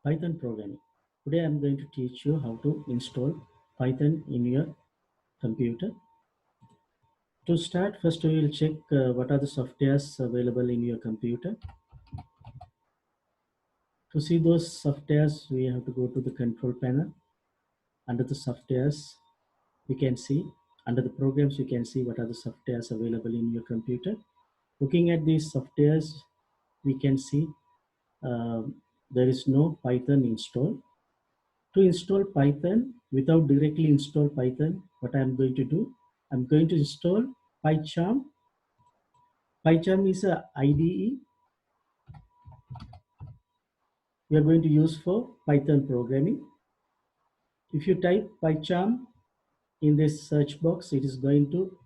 Python programming. Today I'm going to teach you how to install Python in your computer. To start, first we will check what are the softwares available in your computer. To see those softwares, we have to go to the control panel. Under the softwares, we can see, under the programs, we can see what are the softwares available in your computer. Looking at these softwares, we can see there is no Python installed. To install Python, without directly install Python, what I'm going to do, I'm going to install PyCharm. PyCharm is a IDE we are going to use for Python programming. If you type PyCharm in this search box, it is going to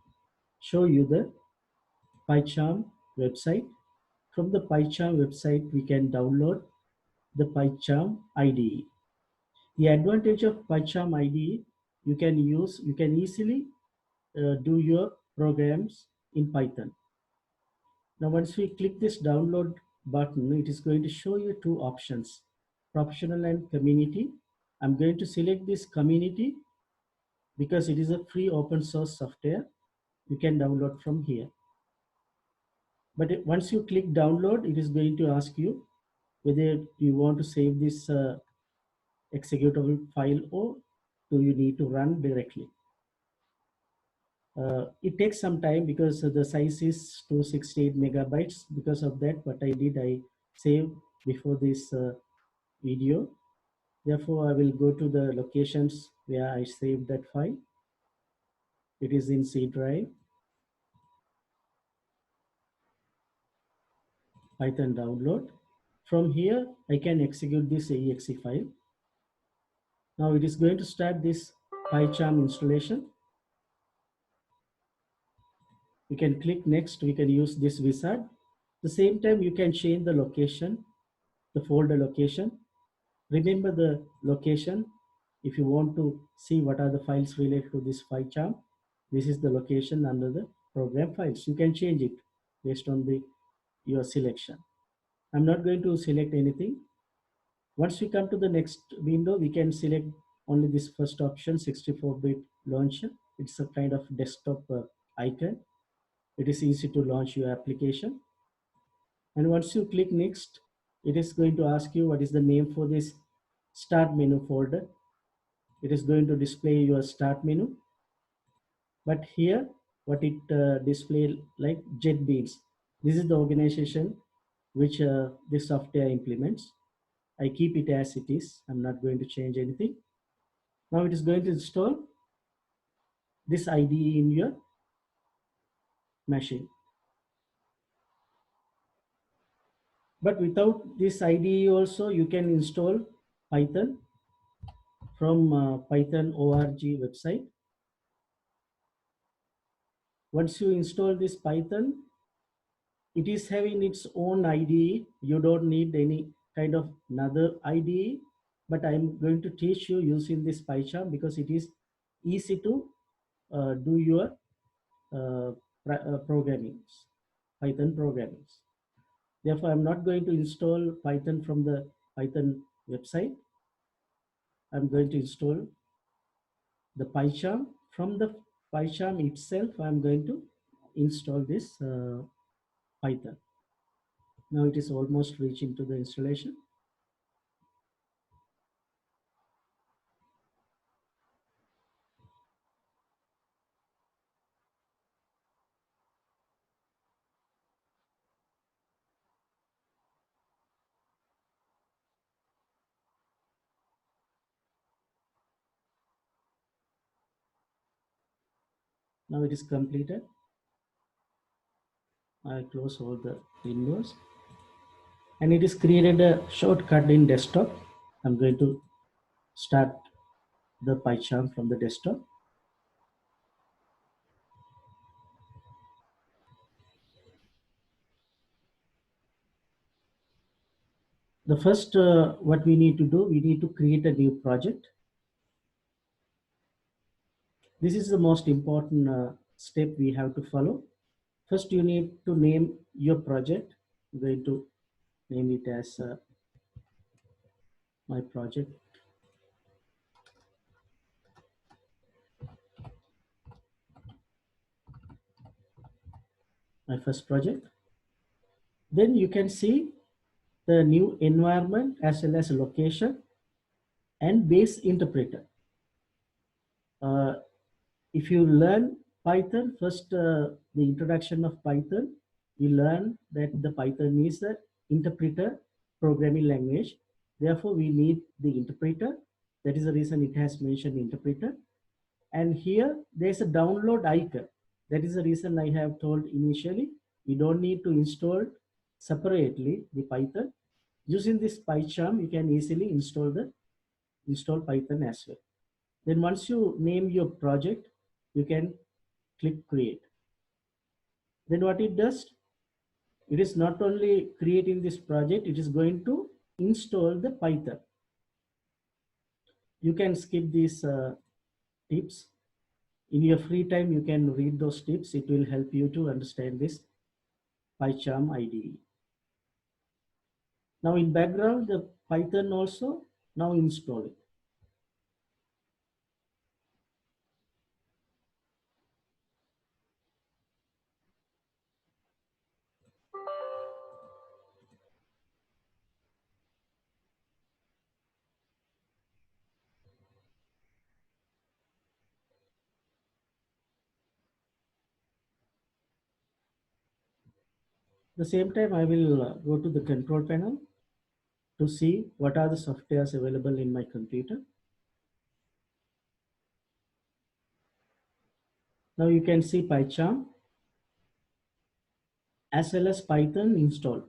show you the PyCharm website. From the PyCharm website, we can download the PyCharm IDE. The advantage of PyCharm IDE, you can easily do your programs in Python. Now, once we click this download button, it is going to show you two options, professional and community. I'm going to select this community because it is a free open source software. You can download from here. But once you click download, it is going to ask you whether you want to save this executable file or do you need to run directly. It takes some time because the size is 268 megabytes. Because of that, what I did, I saved before this video. Therefore, I will go to the locations where I saved that file. It is in C drive, Python download. From here, I can execute this exe file. Now it is going to start this PyCharm installation. We can click next. We can use this wizard. At the same time, you can change the location, the folder location. Remember the location. If you want to see what are the files related to this PyCharm, this is the location under the program files. You can change it based on your selection. I'm not going to select anything. Once we come to the next window, we can select only this first option, 64-bit launcher. It's a kind of desktop icon. It is easy to launch your application. And once you click next, it is going to ask you what is the name for this start menu folder. It is going to display your start menu. But here, what it display like JetBeans. This is the organization which this software implements. I keep it as it is. I'm not going to change anything. Now it is going to install this IDE in your machine. But without this IDE also, you can install Python from Python org website. Once you install this Python, it is having its own IDE. You don't need any kind of another IDE, but I'm going to teach you using this PyCharm because it is easy to do your programming, Python programming. Therefore, I'm not going to install Python from the Python website. I'm going to install the PyCharm. From the PyCharm itself, I'm going to install this Python. Now it is almost reaching to the installation. Now it is completed. I close all the windows and it is created a shortcut in desktop. I'm going to start the PyCharm from the desktop. The first, what we need to do, we need to create a new project. This is the most important step we have to follow. First, you need to name your project. I'm going to name it as my project, my first project. Then you can see the new environment as well as location and base interpreter. Uh, if you learn Python, first the introduction of Python, you learn that the Python is the interpreter programming language. Therefore, we need the interpreter. That is the reason it has mentioned interpreter. And here there's a download icon. That is the reason I have told initially, you don't need to install separately the Python. Using this PyCharm, you can easily install Python as well. Then once you name your project, you can click create. Then what it does, it is not only creating this project, it is going to install the Python. You can skip these tips. In your free time, you can read those tips. It will help you to understand this PyCharm IDE. Now in background, the Python also now install it. At the same time, I will go to the control panel to see what are the softwares available in my computer. Now you can see PyCharm as well as Python installed.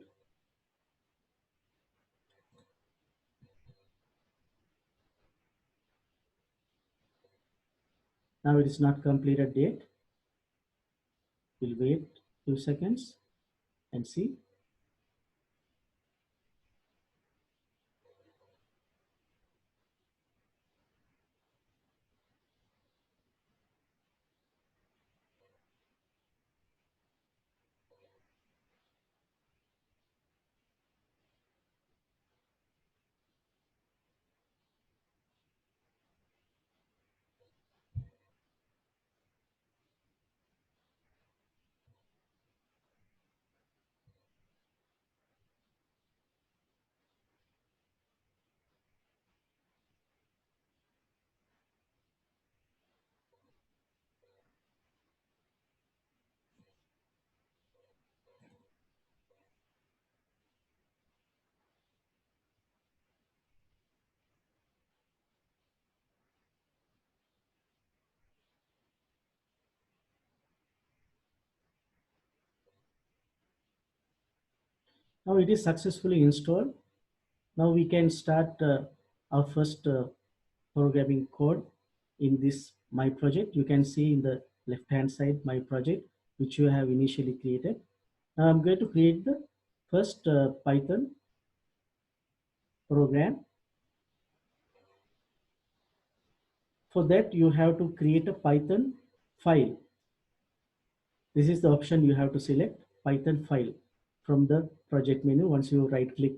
Now it is not completed yet. We'll wait 2 seconds and see. Now it is successfully installed. Now we can start our first programming code in this my project. You can see in the left hand side my project which you have initially created. Now I'm going to create the first Python program. For that you have to create a Python file. This is the option you have to select, Python file, from the project menu. Once you right click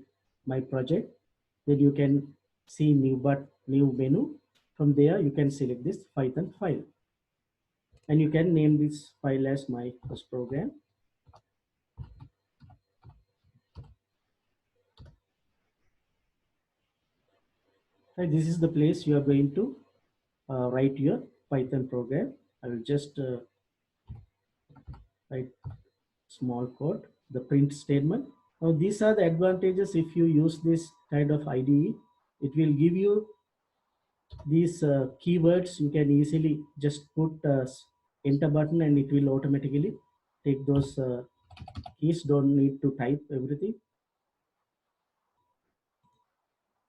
my project, then you can see new menu. From there you can select this Python file and you can name this file as my first program. Right, this is the place you are going to write your Python program. I will just write small code, the print statement. Now these are the advantages if you use this kind of IDE. It will give you these keywords. You can easily just put enter button and it will automatically take those keys. Don't need to type everything.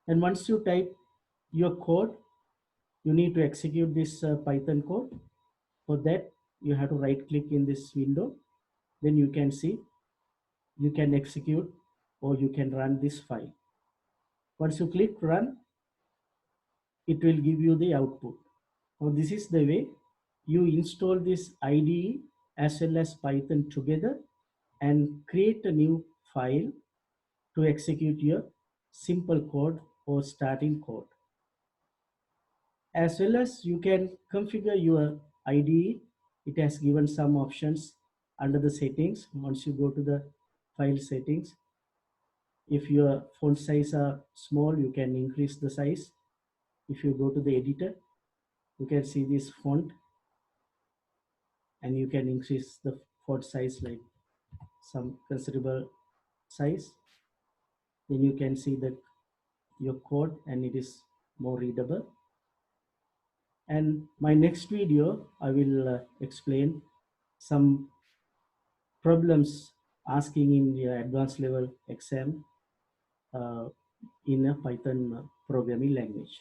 And once you type your code, you need to execute this Python code. For that, you have to right click in this window. Then you can see, you can execute or you can run this file. Once you click run, it will give you the output. Now this is the way you install this IDE as well as Python together and create a new file to execute your simple code or starting code. As well as you can configure your IDE. It has given some options under the settings. Once you go to the file settings, if your font size are small, you can increase the size. If you go to the editor, you can see this font and you can increase the font size like some considerable size. Then you can see that your code and it is more readable. And my next video, I will explain some problems asking in the advanced level exam in a Python programming language.